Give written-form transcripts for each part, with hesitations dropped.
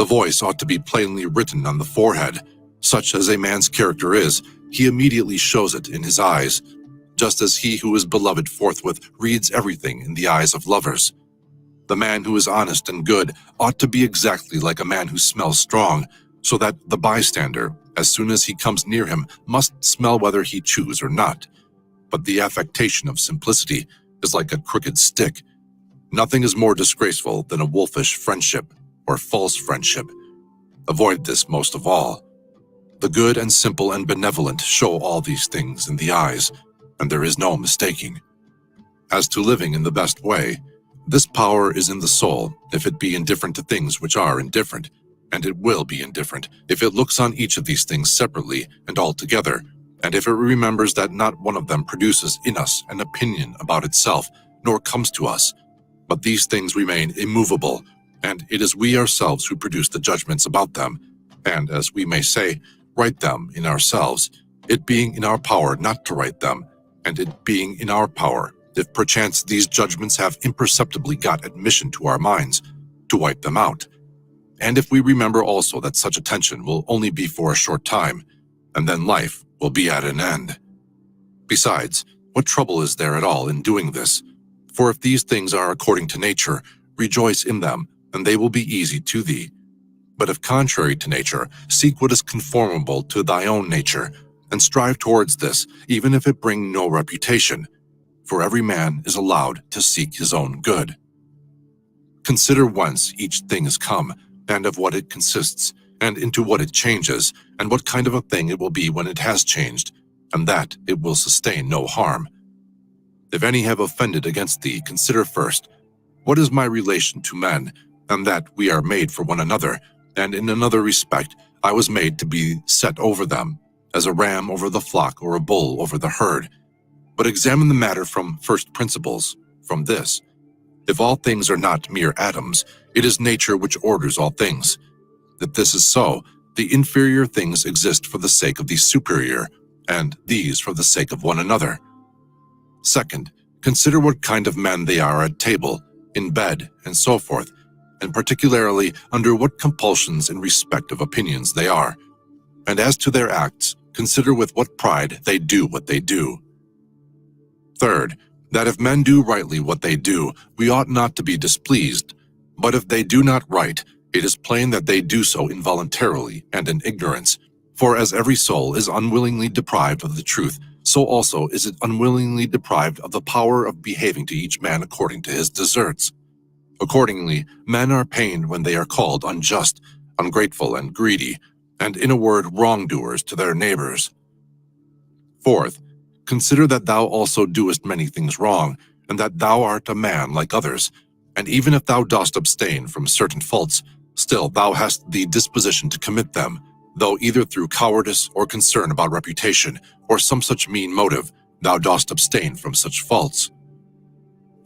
The voice ought to be plainly written on the forehead. Such as a man's character is, he immediately shows it in his eyes, just as he who is beloved forthwith reads everything in the eyes of lovers. The man who is honest and good ought to be exactly like a man who smells strong, so that the bystander, as soon as he comes near him, must smell whether he choose or not. But the affectation of simplicity is like a crooked stick. Nothing is more disgraceful than a wolfish friendship or false friendship. Avoid this most of all. The good and simple and benevolent show all these things in the eyes, and there is no mistaking. As to living in the best way, this power is in the soul if it be indifferent to things which are indifferent, and it will be indifferent if it looks on each of these things separately and all together, and if it remembers that not one of them produces in us an opinion about itself, nor comes to us, but these things remain immovable, and it is we ourselves who produce the judgments about them, and, as we may say, write them in ourselves, it being in our power not to write them, and it being in our power, if perchance these judgments have imperceptibly got admission to our minds, to wipe them out. And if we remember also that such attention will only be for a short time, and then life will be at an end. Besides, what trouble is there at all in doing this? For if these things are according to nature, rejoice in them, and they will be easy to thee. But if contrary to nature, seek what is conformable to thy own nature, and strive towards this, even if it bring no reputation. For every man is allowed to seek his own good. Consider whence each thing is come, and of what it consists, and into what it changes, and what kind of a thing it will be when it has changed, and that it will sustain no harm. If any have offended against thee, consider first, what is my relation to men, and that we are made for one another, and in another respect I was made to be set over them, as a ram over the flock or a bull over the herd. But examine the matter from first principles, from this. If all things are not mere atoms, it is nature which orders all things. If this is so, the inferior things exist for the sake of the superior, and these for the sake of one another. Second, consider what kind of men they are at table, in bed, and so forth, and particularly under what compulsions in respect of opinions they are. And as to their acts, consider with what pride they do what they do. Third, that if men do rightly what they do, we ought not to be displeased. But if they do not right, it is plain that they do so involuntarily and in ignorance. For as every soul is unwillingly deprived of the truth, so also is it unwillingly deprived of the power of behaving to each man according to his deserts. Accordingly, men are pained when they are called unjust, ungrateful, and greedy, and in a word wrongdoers to their neighbors. Fourth, consider that thou also doest many things wrong, and that thou art a man like others, and even if thou dost abstain from certain faults, still thou hast the disposition to commit them, though either through cowardice or concern about reputation, or some such mean motive, thou dost abstain from such faults.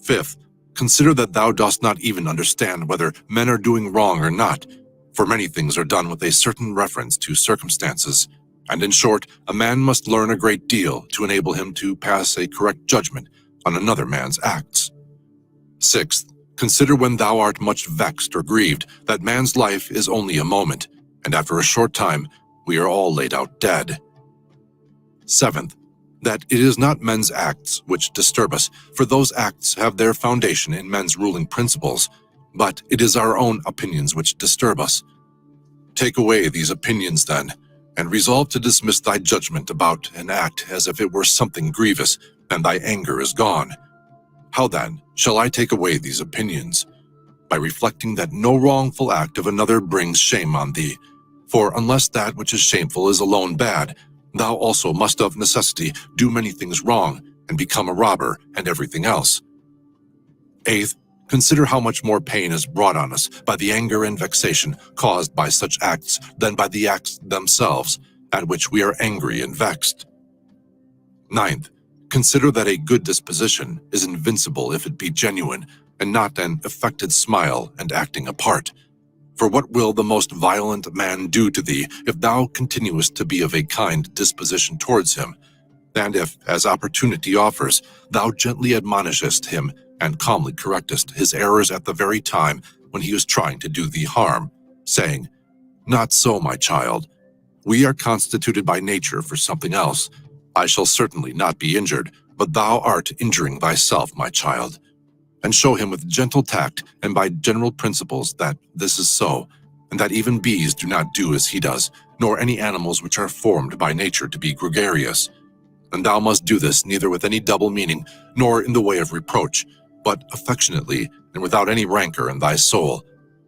Fifth, consider that thou dost not even understand whether men are doing wrong or not, for many things are done with a certain reference to circumstances, and in short, a man must learn a great deal to enable him to pass a correct judgment on another man's acts. Sixth, consider when thou art much vexed or grieved, that man's life is only a moment, and after a short time we are all laid out dead. Seventh, that it is not men's acts which disturb us, for those acts have their foundation in men's ruling principles, but it is our own opinions which disturb us. Take away these opinions then, and resolve to dismiss thy judgment about an act as if it were something grievous, and thy anger is gone. How then shall I take away these opinions? By reflecting that no wrongful act of another brings shame on thee. For unless that which is shameful is alone bad, thou also must of necessity do many things wrong, and become a robber and everything else. Eighth, consider how much more pain is brought on us by the anger and vexation caused by such acts than by the acts themselves, at which we are angry and vexed. Ninth, consider that a good disposition is invincible if it be genuine, and not an affected smile and acting a part. For what will the most violent man do to thee if thou continuest to be of a kind disposition towards him, and if, as opportunity offers, thou gently admonishest him and calmly correctest his errors at the very time when he is trying to do thee harm? saying, "Not so, my child. We are constituted by nature for something else. I shall certainly not be injured, but thou art injuring thyself, my child." And show him with gentle tact and by general principles that this is so, and that even bees do not do as he does, nor any animals which are formed by nature to be gregarious. And thou must do this neither with any double meaning, nor in the way of reproach, but affectionately and without any rancor in thy soul,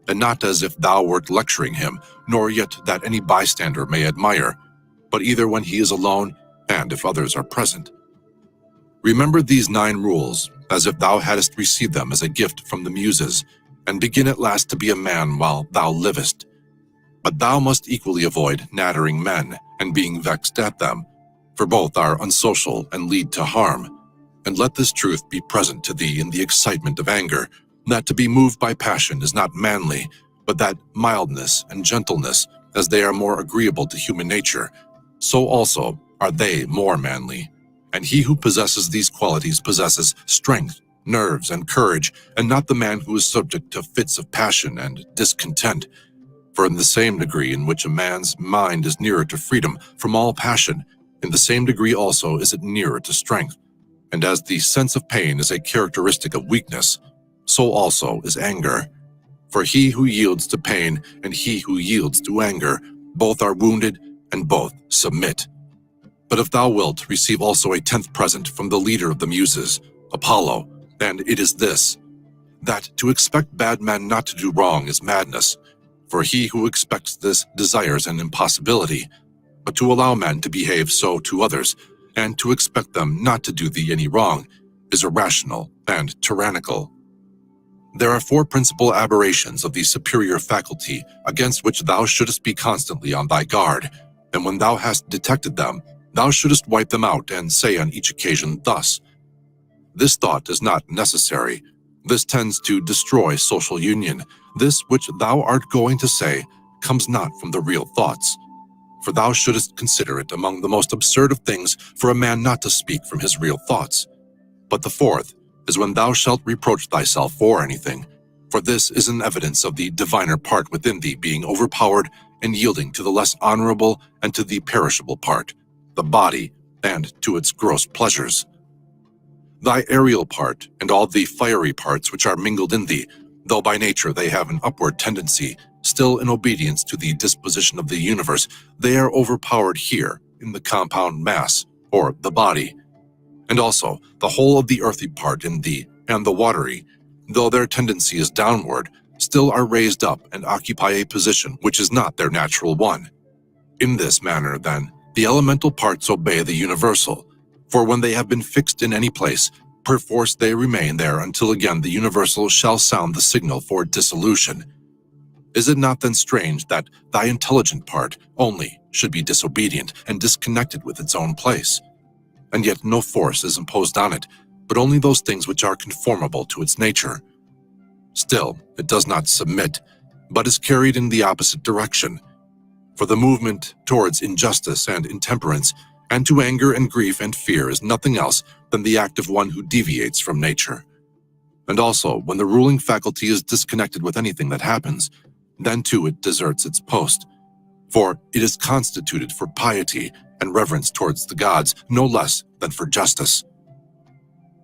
and not as if thou wert lecturing him, nor yet that any bystander may admire, but either when he is alone and if others are present. Remember these 9 rules, as if thou hadst received them as a gift from the Muses, and begin at last to be a man while thou livest. But thou must equally avoid nattering men and being vexed at them, for both are unsocial and lead to harm. And let this truth be present to thee in the excitement of anger, that to be moved by passion is not manly, but that mildness and gentleness, as they are more agreeable to human nature, so also are they more manly. And he who possesses these qualities possesses strength, nerves, and courage, and not the man who is subject to fits of passion and discontent. For in the same degree in which a man's mind is nearer to freedom from all passion, in the same degree also is it nearer to strength. And as the sense of pain is a characteristic of weakness, so also is anger. For he who yields to pain and he who yields to anger, both are wounded and both submit. But if thou wilt, receive also a 10th present from the leader of the Muses, Apollo, and it is this, that to expect bad men not to do wrong is madness, for he who expects this desires an impossibility, but to allow men to behave so to others, and to expect them not to do thee any wrong, is irrational and tyrannical. There are 4 principal aberrations of the superior faculty against which thou shouldest be constantly on thy guard, and when thou hast detected them, thou shouldest wipe them out and say on each occasion thus, "This thought is not necessary. This tends to destroy social union. This which thou art going to say comes not from the real thoughts." For thou shouldest consider it among the most absurd of things for a man not to speak from his real thoughts. But the 4th is when thou shalt reproach thyself for anything, for this is an evidence of the diviner part within thee being overpowered and yielding to the less honorable and to the perishable part, the body, and to its gross pleasures. Thy aerial part and all the fiery parts which are mingled in thee, though by nature they have an upward tendency, still in obedience to the disposition of the universe, they are overpowered here in the compound mass, or the body. And also the whole of the earthy part in thee and the watery, though their tendency is downward, still are raised up and occupy a position which is not their natural one. In this manner, then, the elemental parts obey the universal, for when they have been fixed in any place, perforce they remain there until again the universal shall sound the signal for dissolution. Is it not then strange that thy intelligent part only should be disobedient and disconnected with its own place? And yet no force is imposed on it, but only those things which are conformable to its nature. Still, it does not submit, but is carried in the opposite direction. For the movement towards injustice and intemperance, and to anger and grief and fear is nothing else than the act of one who deviates from nature. And also, when the ruling faculty is disconnected with anything that happens, then too it deserts its post. For it is constituted for piety and reverence towards the gods, no less than for justice.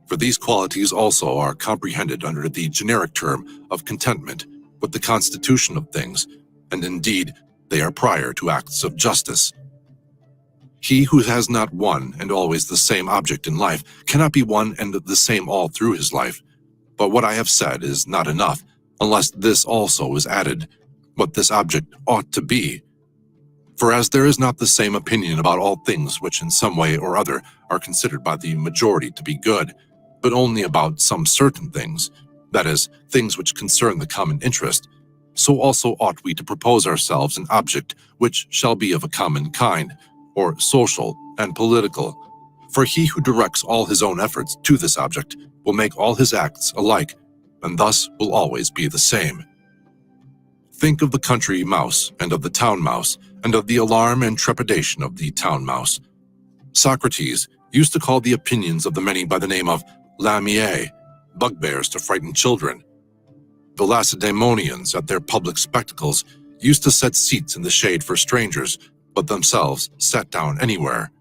For these qualities also are comprehended under the generic term of contentment with the constitution of things, and indeed they are prior to acts of justice. He who has not one and always the same object in life cannot be one and the same all through his life. But what I have said is not enough, unless this also is added, what this object ought to be. For as there is not the same opinion about all things which in some way or other are considered by the majority to be good, but only about some certain things, that is, things which concern the common interest, so also ought we to propose ourselves an object which shall be of a common kind, or social and political. For he who directs all his own efforts to this object will make all his acts alike, and thus will always be the same. Think of the country mouse and of the town mouse, and of the alarm and trepidation of the town mouse. Socrates used to call the opinions of the many by the name of lamiae, bugbears to frighten children. The Lacedaemonians at their public spectacles used to set seats in the shade for strangers, but themselves sat down anywhere.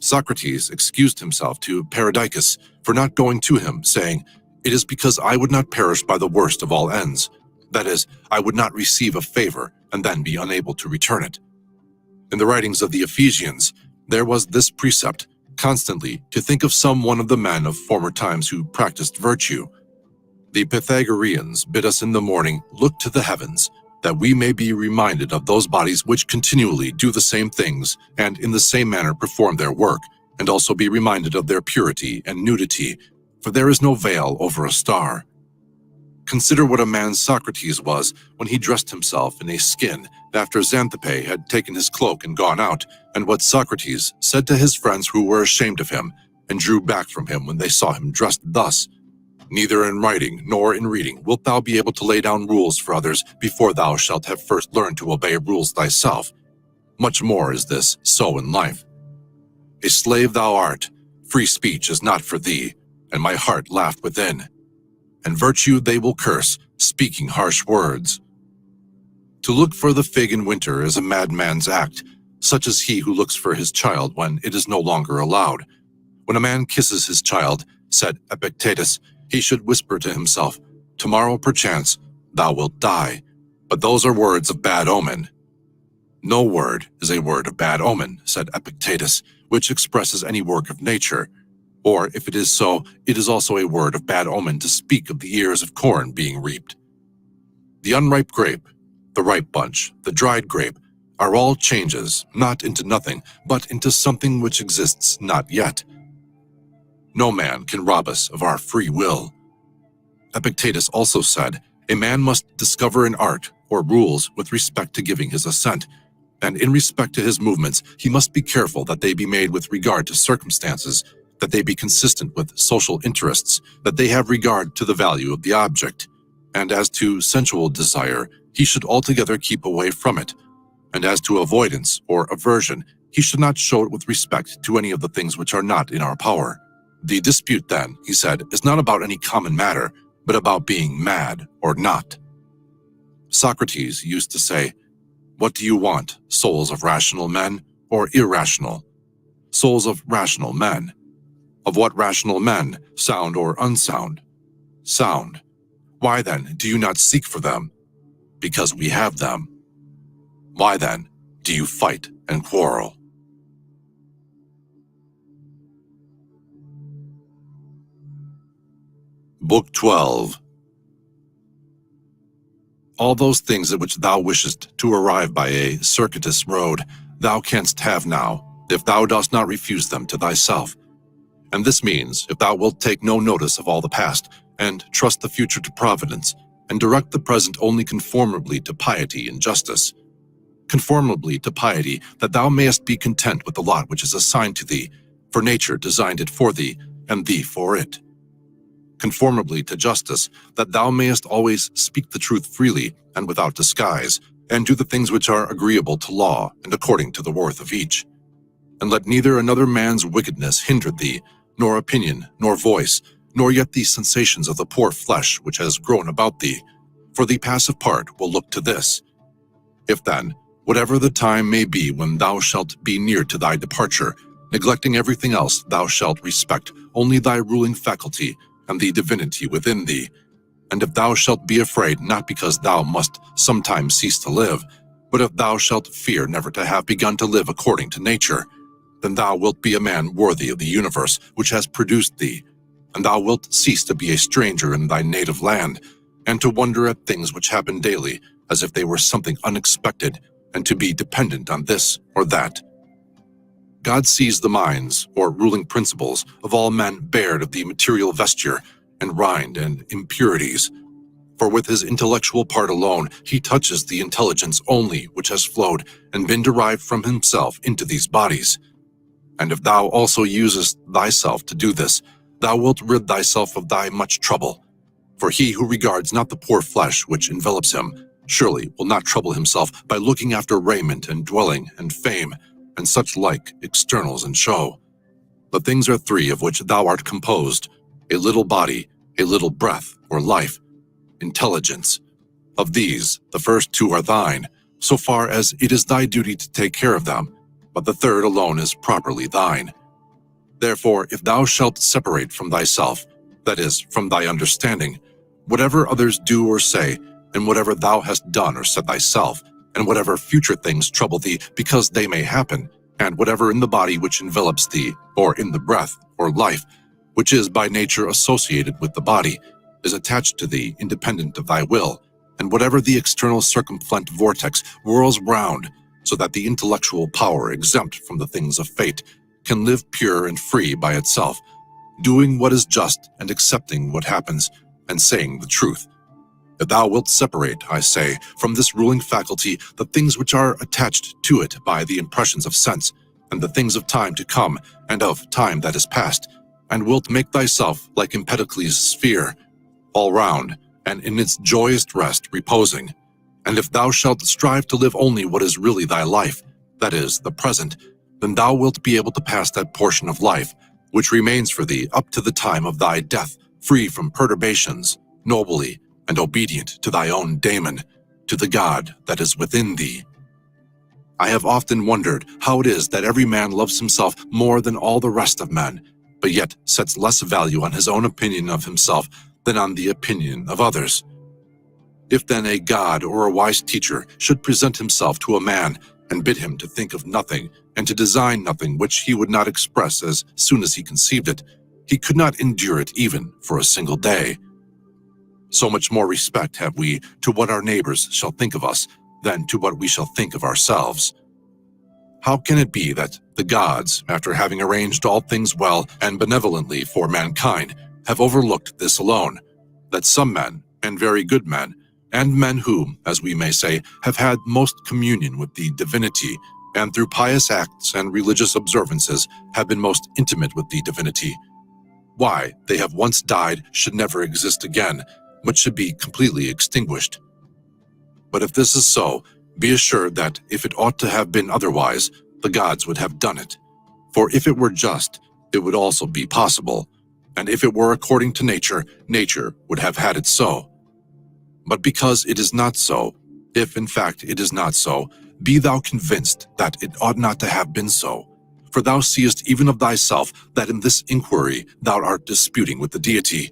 Socrates excused himself to Perdiccas for not going to him, saying, "It is because I would not perish by the worst of all ends. That is, I would not receive a favor and then be unable to return it." In the writings of the Ephesians, there was this precept, constantly to think of some one of the men of former times who practiced virtue. The Pythagoreans bid us in the morning look to the heavens, that we may be reminded of those bodies which continually do the same things, and in the same manner perform their work, and also be reminded of their purity and nudity, for there is no veil over a star. Consider what a man Socrates was when he dressed himself in a skin after Xanthippe had taken his cloak and gone out, and what Socrates said to his friends who were ashamed of him, and drew back from him when they saw him dressed thus. "Neither in writing nor in reading wilt thou be able to lay down rules for others before thou shalt have first learned to obey rules thyself. Much more is this so in life. A slave thou art, free speech is not for thee, and my heart laughed within. And virtue they will curse, speaking harsh words. To look for the fig in winter is a madman's act, such as he who looks for his child when it is no longer allowed. When a man kisses his child, said Epictetus, he should whisper to himself, 'Tomorrow, perchance, thou wilt die.' But those are words of bad omen." "No word is a word of bad omen," said Epictetus, "which expresses any work of nature. Or, if it is so, it is also a word of bad omen to speak of the ears of corn being reaped. The unripe grape, the ripe bunch, the dried grape, are all changes, not into nothing, but into something which exists not yet. No man can rob us of our free will." Epictetus also said, "A man must discover an art or rules with respect to giving his assent, and in respect to his movements he must be careful that they be made with regard to circumstances, that they be consistent with social interests, that they have regard to the value of the object. And as to sensual desire, he should altogether keep away from it. And as to avoidance or aversion, he should not show it with respect to any of the things which are not in our power. The dispute then," he said, "is not about any common matter, but about being mad or not." Socrates used to say, "What do you want, souls of rational men or irrational? Souls of rational men. Of what rational men, sound or unsound? Sound. Why then do you not seek for them? Because we have them. Why then do you fight and quarrel?" Book 12. All those things at which thou wishest to arrive by a circuitous road, thou canst have now, if thou dost not refuse them to thyself. And this means, if thou wilt take no notice of all the past, and trust the future to providence, and direct the present only conformably to piety and justice. Conformably to piety, that thou mayest be content with the lot which is assigned to thee, for nature designed it for thee, and thee for it. Conformably to justice, that thou mayest always speak the truth freely and without disguise, and do the things which are agreeable to law and according to the worth of each. And let neither another man's wickedness hinder thee, nor opinion, nor voice, nor yet the sensations of the poor flesh which has grown about thee, for the passive part will look to this. If then, whatever the time may be when thou shalt be near to thy departure, neglecting everything else, thou shalt respect only thy ruling faculty and the divinity within thee. And if thou shalt be afraid, not because thou must sometime cease to live, but if thou shalt fear never to have begun to live according to nature, then thou wilt be a man worthy of the universe which has produced thee, and thou wilt cease to be a stranger in thy native land, and to wonder at things which happen daily as if they were something unexpected, and to be dependent on this or that. God sees the minds, or ruling principles, of all men bared of the material vesture, and rind and impurities. For with his intellectual part alone, he touches the intelligence only which has flowed and been derived from himself into these bodies. And if thou also usest thyself to do this, thou wilt rid thyself of thy much trouble. For he who regards not the poor flesh which envelops him, surely will not trouble himself by looking after raiment and dwelling and fame, and such like externals and show. The things are three of which thou art composed: a little body, a little breath or life, intelligence. Of these, the first two are thine, so far as it is thy duty to take care of them, but the third alone is properly thine. Therefore, if thou shalt separate from thyself, that is, from thy understanding, whatever others do or say, and whatever thou hast done or said thyself, and whatever future things trouble thee because they may happen, and whatever in the body which envelops thee, or in the breath, or life, which is by nature associated with the body, is attached to thee independent of thy will, and whatever the external circumflent vortex whirls round, so that the intellectual power exempt from the things of fate can live pure and free by itself, doing what is just and accepting what happens, and saying the truth. If thou wilt separate, I say, from this ruling faculty the things which are attached to it by the impressions of sense, and the things of time to come, and of time that is past, and wilt make thyself like Empedocles' sphere, all round, and in its joyous rest reposing. And if thou shalt strive to live only what is really thy life, that is, the present, then thou wilt be able to pass that portion of life, which remains for thee up to the time of thy death, free from perturbations, nobly, and obedient to thy own daemon, to the God that is within thee. I have often wondered how it is that every man loves himself more than all the rest of men, but yet sets less value on his own opinion of himself than on the opinion of others. If then a God or a wise teacher should present himself to a man and bid him to think of nothing and to design nothing which he would not express as soon as he conceived it, he could not endure it even for a single day. So much more respect have we to what our neighbors shall think of us than to what we shall think of ourselves. How can it be that the gods, after having arranged all things well and benevolently for mankind, have overlooked this alone, that some men, and very good men, and men who, as we may say, have had most communion with the divinity, and through pious acts and religious observances have been most intimate with the divinity, why they have once died should never exist again, but should be completely extinguished? But if this is so, be assured that if it ought to have been otherwise, the gods would have done it. For if it were just, it would also be possible, and if it were according to nature, nature would have had it so. But because it is not so, if in fact it is not so, be thou convinced that it ought not to have been so. For thou seest even of thyself that in this inquiry thou art disputing with the deity,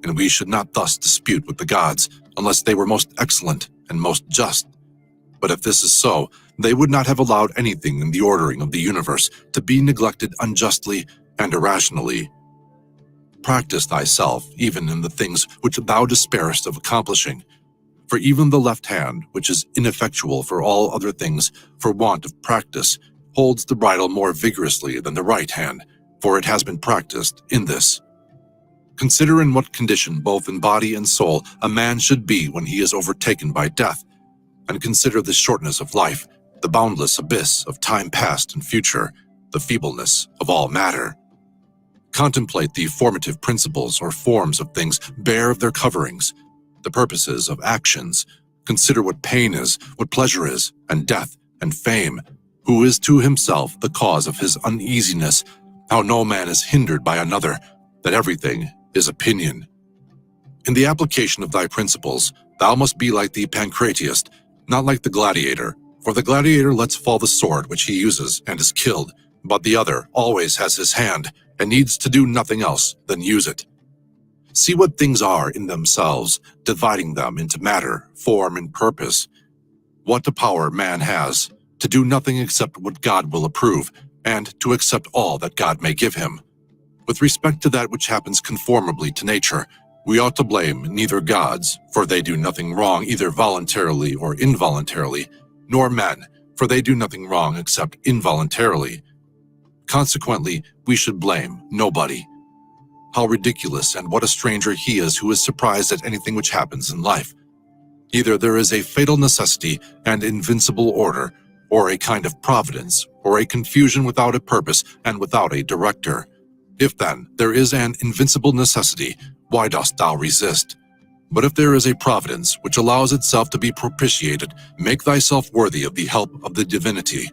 and we should not thus dispute with the gods, unless they were most excellent and most just. But if this is so, they would not have allowed anything in the ordering of the universe to be neglected unjustly and irrationally. Practice thyself even in the things which thou despairest of accomplishing. For even the left hand, which is ineffectual for all other things for want of practice, holds the bridle more vigorously than the right hand, for it has been practiced in this. Consider in what condition, both in body and soul, a man should be when he is overtaken by death, and consider the shortness of life, the boundless abyss of time past and future, the feebleness of all matter. Contemplate the formative principles or forms of things bare of their coverings, the purposes of actions. Consider what pain is, what pleasure is, and death, and fame, who is to himself the cause of his uneasiness, how no man is hindered by another, that everything is opinion. In the application of thy principles, thou must be like the pancratiast, not like the gladiator, for the gladiator lets fall the sword which he uses and is killed, but the other always has his hand and needs to do nothing else than use it. See what things are in themselves, dividing them into matter, form, and purpose. What a power man has to do nothing except what God will approve, and to accept all that God may give him. With respect to that which happens conformably to nature, we ought to blame neither gods, for they do nothing wrong either voluntarily or involuntarily, nor men, for they do nothing wrong except involuntarily. Consequently, we should blame nobody. How ridiculous and what a stranger he is who is surprised at anything which happens in life. Either there is a fatal necessity and invincible order, or a kind of providence, or a confusion without a purpose and without a director. If then there is an invincible necessity, why dost thou resist? But if there is a providence which allows itself to be propitiated, make thyself worthy of the help of the divinity.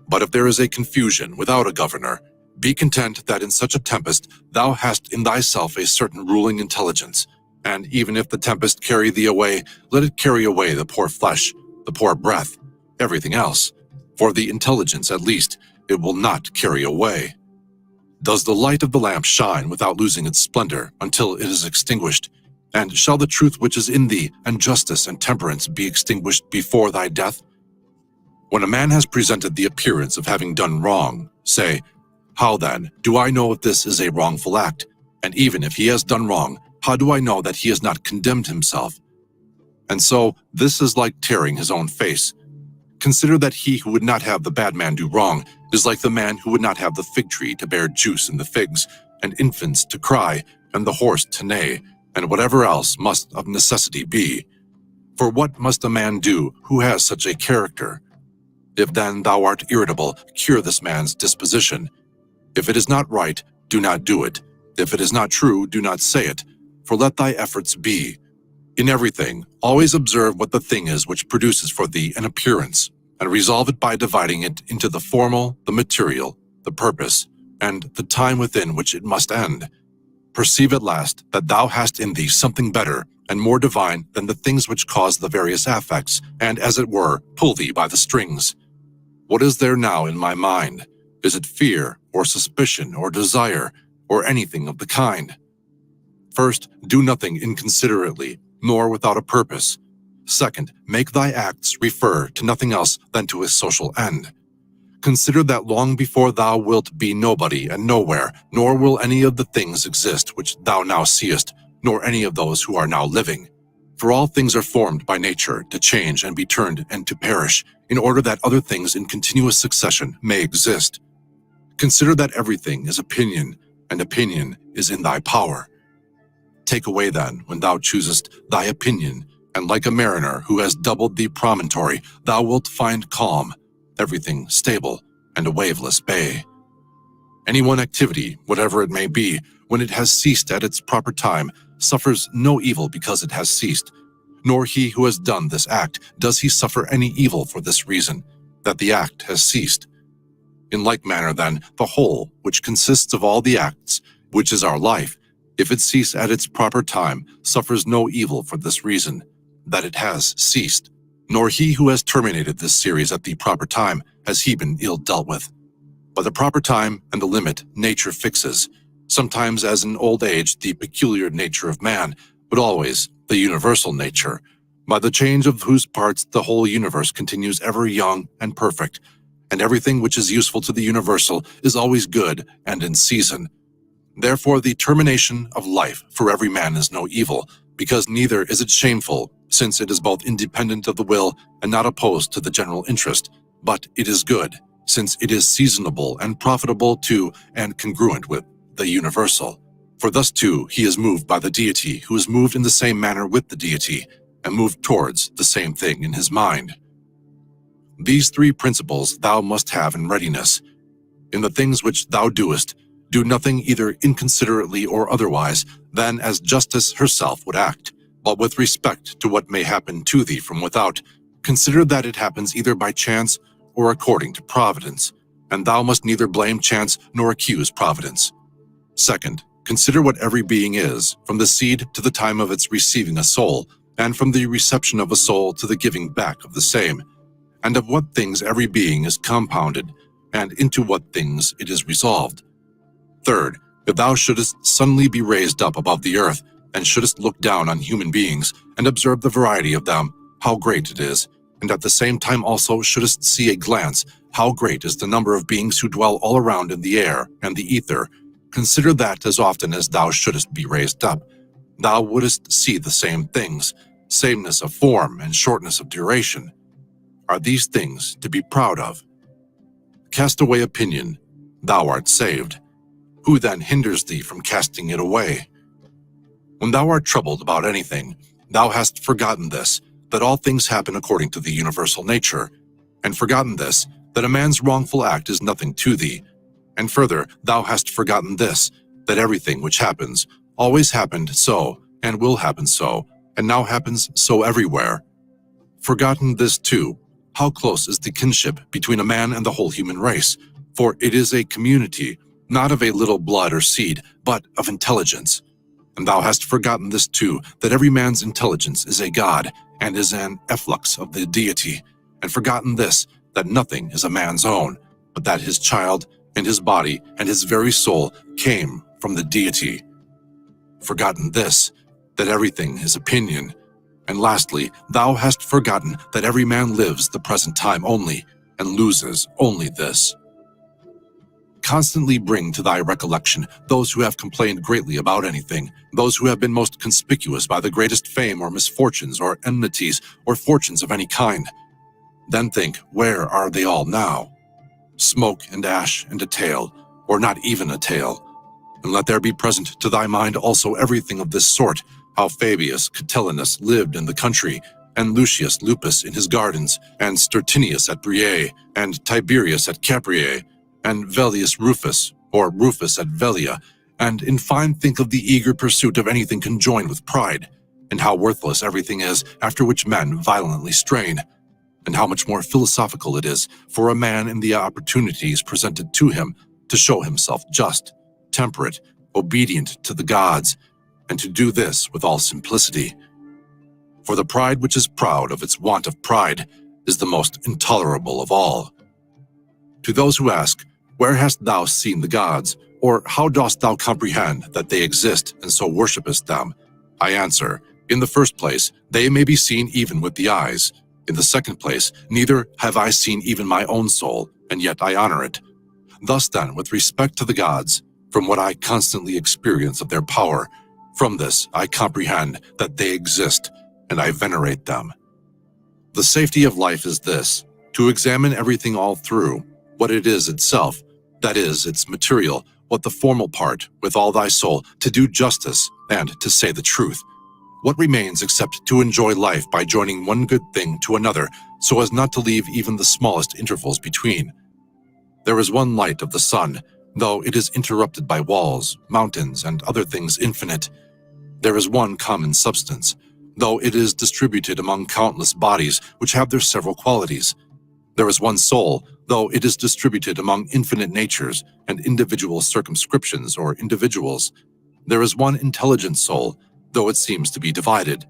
But if there is a confusion without a governor, be content that in such a tempest thou hast in thyself a certain ruling intelligence, and even if the tempest carry thee away, let it carry away the poor flesh, the poor breath, everything else, for the intelligence at least it will not carry away. Does the light of the lamp shine without losing its splendor until it is extinguished? And shall the truth which is in thee and justice and temperance be extinguished before thy death? When a man has presented the appearance of having done wrong, say, how then do I know if this is a wrongful act? And even if he has done wrong, how do I know that he has not condemned himself? And so this is like tearing his own face. Consider that he who would not have the bad man do wrong is like the man who would not have the fig tree to bear juice in the figs, and infants to cry, and the horse to neigh, and whatever else must of necessity be. For what must a man do who has such a character? If then thou art irritable, cure this man's disposition. If it is not right, do not do it. If it is not true, do not say it, for let thy efforts be. In everything, always observe what the thing is which produces for thee an appearance, and resolve it by dividing it into the formal, the material, the purpose, and the time within which it must end. Perceive at last that thou hast in thee something better and more divine than the things which cause the various affects, and, as it were, pull thee by the strings. What is there now in my mind? Is it fear, or suspicion, or desire, or anything of the kind? First, do nothing inconsiderately, nor without a purpose. Second, make thy acts refer to nothing else than to a social end. Consider that long before thou wilt be nobody and nowhere, nor will any of the things exist which thou now seest, nor any of those who are now living. For all things are formed by nature to change and be turned and to perish, in order that other things in continuous succession may exist. Consider that everything is opinion, and opinion is in thy power. Take away then, when thou choosest, thy opinion, and like a mariner who has doubled the promontory, thou wilt find calm, everything stable, and a waveless bay. Any one activity, whatever it may be, when it has ceased at its proper time, suffers no evil because it has ceased, nor he who has done this act does he suffer any evil for this reason, that the act has ceased. In like manner then, the whole, which consists of all the acts, which is our life, if it cease at its proper time, suffers no evil for this reason, that it has ceased. Nor he who has terminated this series at the proper time has he been ill dealt with. By the proper time and the limit nature fixes, sometimes as in old age the peculiar nature of man, but always the universal nature, by the change of whose parts the whole universe continues ever young and perfect, and everything which is useful to the universal is always good and in season. Therefore the termination of life for every man is no evil, because neither is it shameful, since it is both independent of the will and not opposed to the general interest, but it is good, since it is seasonable and profitable to and congruent with the universal. For thus too he is moved by the deity, who is moved in the same manner with the deity, and moved towards the same thing in his mind. These three principles thou must have in readiness. In the things which thou doest, do nothing either inconsiderately or otherwise than as justice herself would act, but with respect to what may happen to thee from without, consider that it happens either by chance or according to providence, and thou must neither blame chance nor accuse providence. Second, consider what every being is, from the seed to the time of its receiving a soul, and from the reception of a soul to the giving back of the same, and of what things every being is compounded, and into what things it is resolved. Third, if thou shouldest suddenly be raised up above the earth, and shouldest look down on human beings, and observe the variety of them, how great it is, and at the same time also shouldest see a glance, how great is the number of beings who dwell all around in the air and the ether, consider that as often as thou shouldest be raised up, thou wouldest see the same things, sameness of form and shortness of duration. Are these things to be proud of? Cast away opinion, thou art saved. Who then hinders thee from casting it away? When thou art troubled about anything, thou hast forgotten this, that all things happen according to the universal nature, and forgotten this, that a man's wrongful act is nothing to thee, and further, thou hast forgotten this, that everything which happens always happened so, and will happen so, and now happens so everywhere. Forgotten this too, how close is the kinship between a man and the whole human race, for it is a community, not of a little blood or seed, but of intelligence. And thou hast forgotten this too, that every man's intelligence is a god, and is an efflux of the deity, and forgotten this, that nothing is a man's own, but that his child and his body and his very soul came from the deity. Forgotten this, that everything is opinion. And lastly, thou hast forgotten that every man lives the present time only, and loses only this. Constantly bring to thy recollection those who have complained greatly about anything, those who have been most conspicuous by the greatest fame or misfortunes or enmities or fortunes of any kind. Then think, where are they all now? Smoke and ash and a tale, or not even a tale. And let there be present to thy mind also everything of this sort, how Fabius Catilinus lived in the country, and Lucius Lupus in his gardens, and Stertinius at Briae, and Tiberius at Capreae, and Velius Rufus, or Rufus at Velia, and in fine think of the eager pursuit of anything conjoined with pride, and how worthless everything is after which men violently strain, and how much more philosophical it is for a man in the opportunities presented to him to show himself just, temperate, obedient to the gods, and to do this with all simplicity. For the pride which is proud of its want of pride is the most intolerable of all. To those who ask, where hast thou seen the gods, or how dost thou comprehend that they exist and so worshipest them? I answer, in the first place, they may be seen even with the eyes. In the second place, neither have I seen even my own soul, and yet I honor it. Thus then, with respect to the gods, from what I constantly experience of their power, from this I comprehend that they exist, and I venerate them. The safety of life is this, to examine everything all through, what it is itself, that is, its material, what the formal part, with all thy soul, to do justice, and to say the truth. What remains except to enjoy life by joining one good thing to another, so as not to leave even the smallest intervals between? There is one light of the sun, though it is interrupted by walls, mountains, and other things infinite. There is one common substance, though it is distributed among countless bodies which have their several qualities. There is one soul, though it is distributed among infinite natures and individual circumscriptions or individuals. There is one intelligent soul, though it seems to be divided.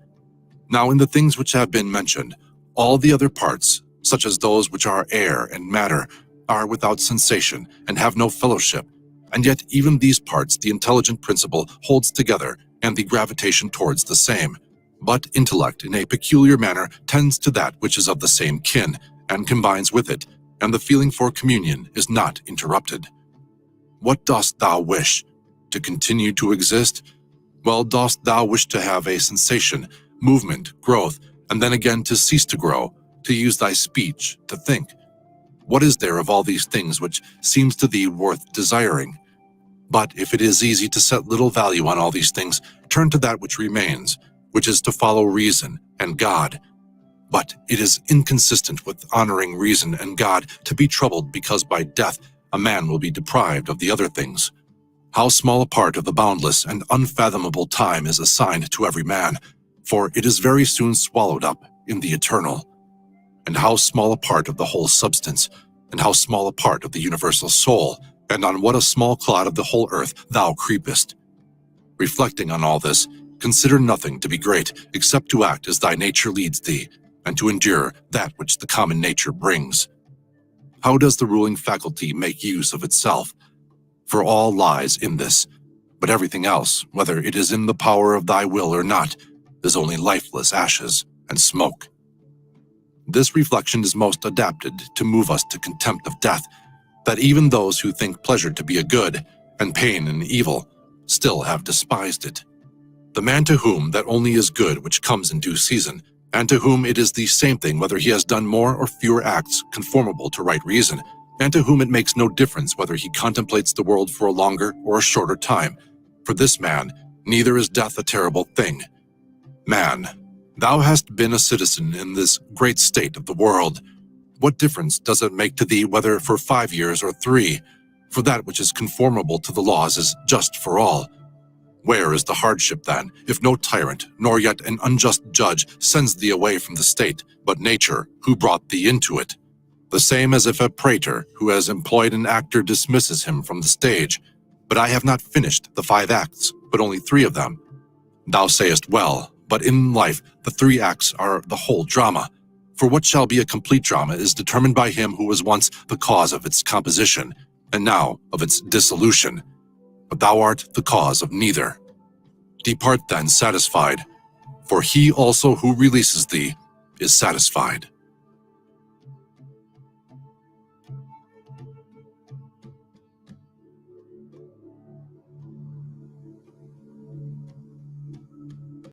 Now in the things which have been mentioned, all the other parts, such as those which are air and matter, are without sensation and have no fellowship, and yet even these parts the intelligent principle holds together and the gravitation towards the same. But intellect in a peculiar manner tends to that which is of the same kin, and combines with it, and the feeling for communion is not interrupted. What dost thou wish? To continue to exist? Well, dost thou wish to have a sensation, movement, growth, and then again to cease to grow, to use thy speech, to think? What is there of all these things which seems to thee worth desiring? But if it is easy to set little value on all these things, turn to that which remains, which is to follow reason and God. But it is inconsistent with honoring reason and God to be troubled because by death a man will be deprived of the other things. How small a part of the boundless and unfathomable time is assigned to every man, for it is very soon swallowed up in the eternal. And how small a part of the whole substance, and how small a part of the universal soul, and on what a small clod of the whole earth thou creepest. Reflecting on all this, consider nothing to be great except to act as thy nature leads thee, and to endure that which the common nature brings. How does the ruling faculty make use of itself? For all lies in this, but everything else, whether it is in the power of thy will or not, is only lifeless ashes and smoke. This reflection is most adapted to move us to contempt of death, that even those who think pleasure to be a good, and pain an evil, still have despised it. The man to whom that only is good which comes in due season, and to whom it is the same thing whether he has done more or fewer acts conformable to right reason, and to whom it makes no difference whether he contemplates the world for a longer or a shorter time. For this man, neither is death a terrible thing. Man, thou hast been a citizen in this great state of the world. What difference does it make to thee whether for 5 years or 3? For that which is conformable to the laws is just for all. Where is the hardship then, if no tyrant, nor yet an unjust judge, sends thee away from the state, but nature, who brought thee into it? The same as if a praetor who has employed an actor dismisses him from the stage. But I have not finished the 5 acts, but only 3 of them. Thou sayest well, but in life the 3 acts are the whole drama. For what shall be a complete drama is determined by him who was once the cause of its composition, and now of its dissolution. But thou art the cause of neither. Depart then satisfied, for he also who releases thee is satisfied.